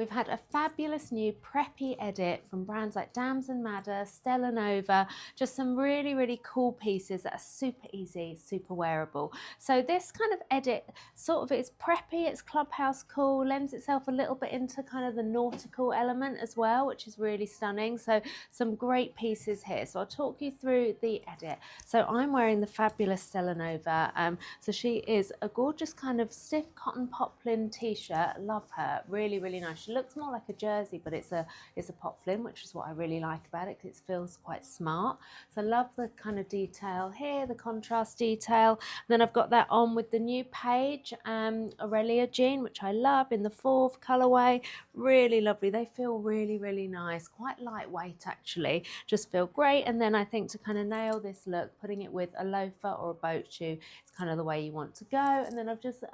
We've had a fabulous new preppy edit from brands like Damson Madder, Stella Nova, just some really, really cool pieces that are super easy, super wearable. So this kind of edit, sort of, it's preppy, it's clubhouse cool, lends itself a little bit into kind of the nautical element as well, which is really stunning. So some great pieces here. So I'll talk you through the edit. So I'm wearing the fabulous Stella Nova. So she is a gorgeous kind of stiff cotton poplin t-shirt. Love her, really, really nice. She looks more like a jersey, but it's a poplin, which is what I really like about it, because it feels quite smart. So I love the kind of detail here, the contrast detail. And then I've got that on with the new Page Aurelia jean, which I love, in the 4th colorway. Really lovely. They feel really, really nice, quite lightweight actually, just feel great. And then I think to kind of nail this look, putting it with a loafer or a boat shoe, it's kind of the way you want to go. And then I've just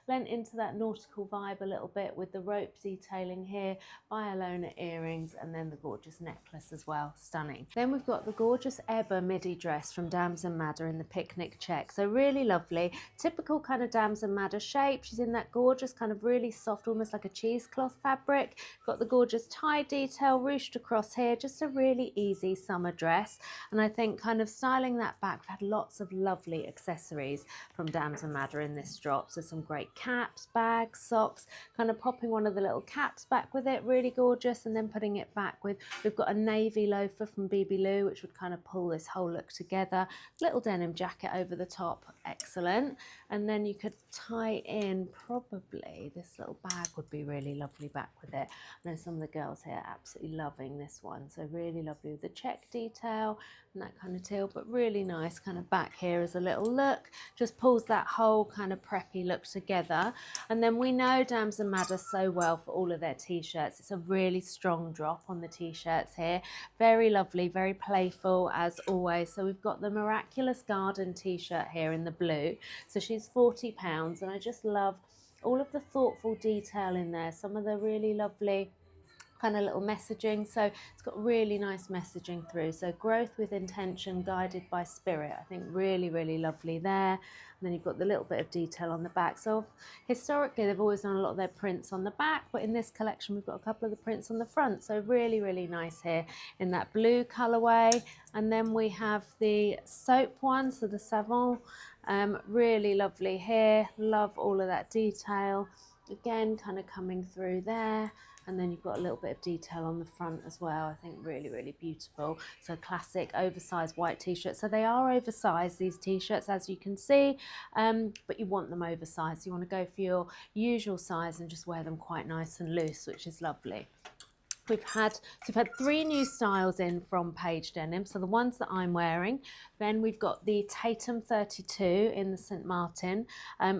lent into that nautical vibe a little bit with the rope detailing here, Violona earrings, and then the gorgeous necklace as well, stunning. Then we've got the gorgeous Ebba midi dress from Damson Madder in the picnic check, so really lovely, typical kind of Damson Madder shape. She's in that gorgeous kind of really soft, almost like a cheesecloth fabric. Got the gorgeous tie detail ruched across here, just a really easy summer dress. And I think kind of styling that back, we've had lots of lovely accessories from Damson Madder in this drop. So some great caps, bags, socks, kind of popping one of the little caps back with it, really gorgeous, and then putting it back with, we've got a navy loafer from BB Lou, which would kind of pull this whole look together. Little denim jacket over the top, excellent. And then you could tie in, probably this little bag would be really lovely back with it. I know some of the girls here are absolutely loving this one, so really lovely with the check detail and that kind of teal, but really nice kind of back here as a little look, just pulls that whole kind of preppy look together. And then we know Damson Madder so well for all of their t-shirts. It's a really strong drop on the t-shirts here, very lovely, very playful as always. So we've got the Miraculous Garden t-shirt here in the blue, so she's £40, and I just love all of the thoughtful detail in there, some of the really lovely kind of little messaging. So it's got really nice messaging through, so growth with intention, guided by spirit. I think really, really lovely there. And then you've got the little bit of detail on the back. So historically they've always done a lot of their prints on the back, but in this collection we've got a couple of the prints on the front, so really, really nice here in that blue colorway. And then we have the soap one, so the Savon, really lovely here, love all of that detail, again kind of coming through there. And then you've got a little bit of detail on the front as well. I think really, really beautiful. So classic oversized white t-shirt. So they are oversized, these t-shirts, as you can see, but you want them oversized. You want to go for your usual size and just wear them quite nice and loose, which is lovely. We've had 3 new styles in from Page Denim, so the ones that I'm wearing. Then we've got the Tatum 32 in the St. Martin,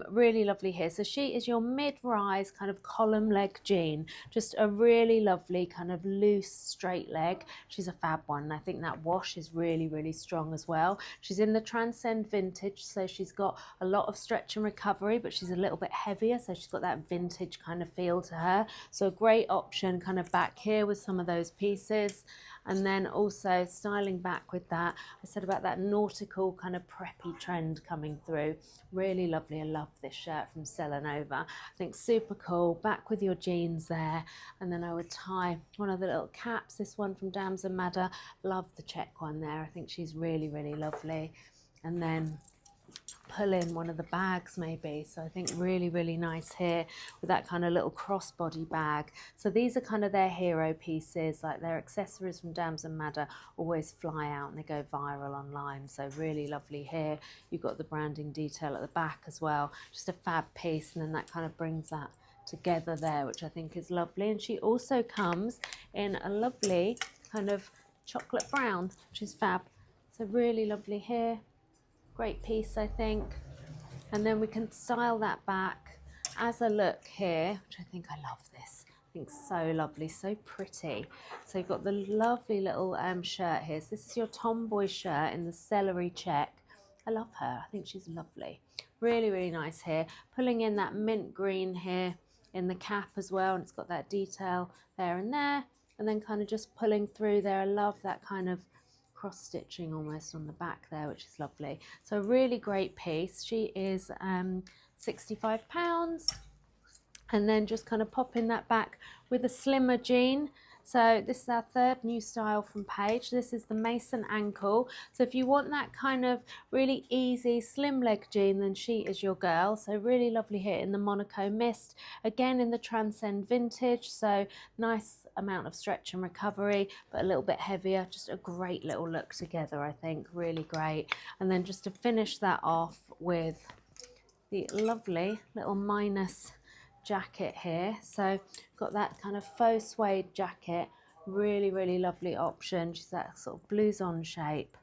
really lovely here. So she is your mid-rise kind of column leg jean, just a really lovely kind of loose straight leg. She's a fab one, and I think that wash is really, really strong as well. She's in the Transcend Vintage, so she's got a lot of stretch and recovery, but she's a little bit heavier, so she's got that vintage kind of feel to her. So a great option kind of back here with some of those pieces. And then also styling back with that, I said about that nautical kind of preppy trend coming through, really lovely. I love this shirt from Stella Nova, I think super cool, back with your jeans there. And then I would tie one of the little caps, this one from Damson Madder, love the check one there, I think she's really, really lovely. And then pull in one of the bags maybe, so I think really, really nice here with that kind of little crossbody bag. So these are kind of their hero pieces, like their accessories from Damson Madder always fly out and they go viral online, so really lovely here. You've got the branding detail at the back as well, just a fab piece, and then that kind of brings that together there, which I think is lovely. And she also comes in a lovely kind of chocolate brown, which is fab, so really lovely here. Great piece, I think. And then we can style that back as a look here, which I think, I love this. I think so lovely, so pretty. So you've got the lovely little shirt here. So this is your tomboy shirt in the celery check. I love her. I think she's lovely. Really, really nice here. Pulling in that mint green here in the cap as well. And it's got that detail there and there. And then kind of just pulling through there. I love that kind of cross stitching almost on the back there, which is lovely. So really great piece. She is £65, and then just kind of popping that back with a slimmer jean. So this is our third new style from Paige. This is the Mason ankle. So if you want that kind of really easy slim leg jean, then she is your girl. So really lovely here in the Monaco Mist. Again in the Transcend Vintage. So nice amount of stretch and recovery, but a little bit heavier. Just a great little look together, I think. Really great. And then just to finish that off with the lovely little minus jacket here. So got that kind of faux suede jacket, really lovely option. She's that sort of blouson shape,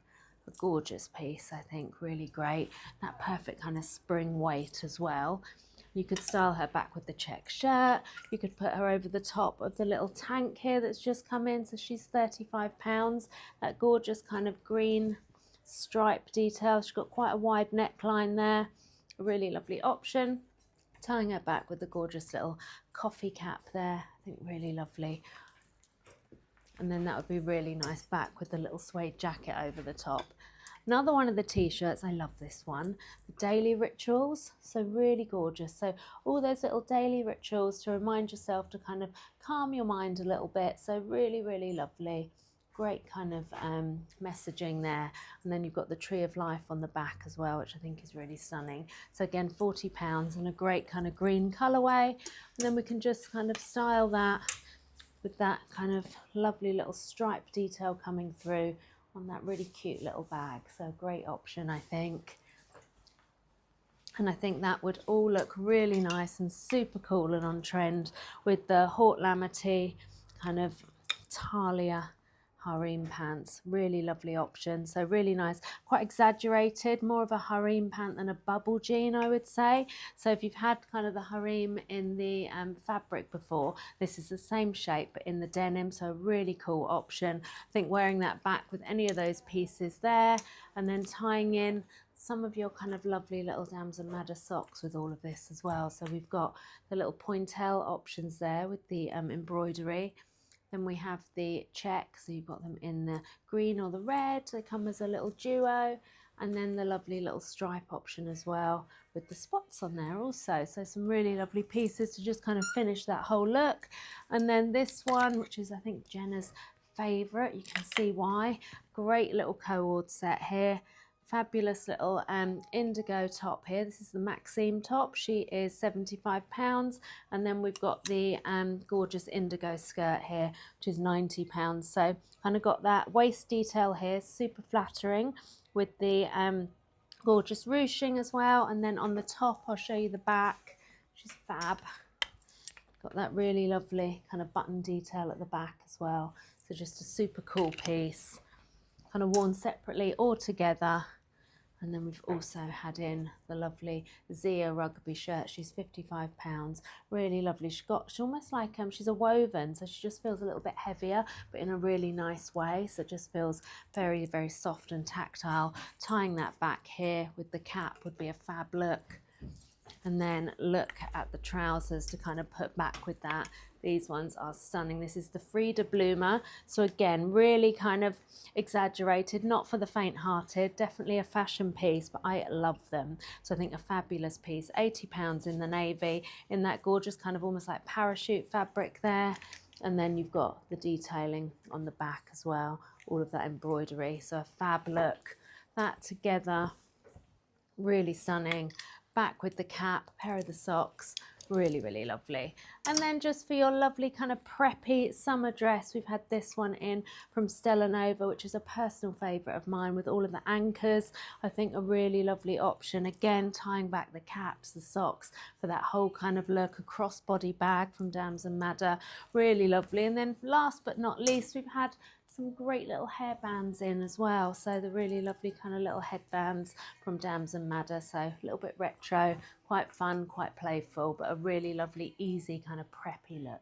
a gorgeous piece, I think, really great. That perfect kind of spring weight as well. You could style her back with the check shirt. You could put her over the top of the little tank here that's just come in. So she's £35. That gorgeous kind of green stripe detail. She's got quite a wide neckline there. A really lovely option. Tying her back with the gorgeous little coffee cap there. I think really lovely. And then that would be really nice back with the little suede jacket over the top. Another one of the t-shirts, I love this one, the Daily Rituals. So really gorgeous. So all those little daily rituals to remind yourself to kind of calm your mind a little bit. So really lovely. Great kind of messaging there. And then you've got the Tree of Life on the back as well, which I think is really stunning. So again, £40 and a great kind of green colourway. And then we can just kind of style that with that kind of lovely little stripe detail coming through on that really cute little bag. So great option, I think. And I think that would all look really nice and super cool and on trend with the Haute Lamity kind of Talia harem pants. Really lovely option. So really nice, quite exaggerated, more of a harem pant than a bubble jean, I would say. So if you've had kind of the harem in the fabric before, this is the same shape but in the denim. So a really cool option. I think wearing that back with any of those pieces there, and then tying in some of your kind of lovely little Damson Madder socks with all of this as well. So we've got the little pointelle options there with the embroidery. Then we have the check, so you've got them in the green or the red. They come as a little duo. And then the lovely little stripe option as well with the spots on there also. So some really lovely pieces to just kind of finish that whole look. And then this one, which is I think Jenna's favourite, you can see why. Great little co-ord set here. Fabulous little indigo top here. This is the Maxime top. She is £75. And then we've got the gorgeous indigo skirt here, which is £90. So kind of got that waist detail here, super flattering with the gorgeous ruching as well. And then on the top, I'll show you the back. She's fab. Got that really lovely kind of button detail at the back as well. So just a super cool piece, kind of worn separately or together. And then we've also had in the lovely Zia rugby shirt. She's £55, really lovely. She's almost like, she's a woven, so she just feels a little bit heavier, but in a really nice way. So it just feels very soft and tactile. Tying that back here with the cap would be a fab look. And then look at the trousers to kind of put back with that. These ones are stunning. This is the Frida Bloomer. So again, really kind of exaggerated, not for the faint-hearted, definitely a fashion piece, but I love them. So I think a fabulous piece, £80 in the navy, in that gorgeous kind of almost like parachute fabric there. And then you've got the detailing on the back as well, all of that embroidery. So a fab look. That together, really stunning. Back with the cap, pair of the socks, really lovely. And then just for your lovely kind of preppy summer dress, we've had this one in from Stella Nova, which is a personal favourite of mine with all of the anchors. I think a really lovely option. Again, tying back the caps, the socks for that whole kind of look. A crossbody bag from Damson Madder, really lovely. And then last but not least, we've had some great little hairbands in as well. So the really lovely kind of little headbands from Damson Madder. So a little bit retro, quite fun, quite playful, but a really lovely, easy kind of preppy look.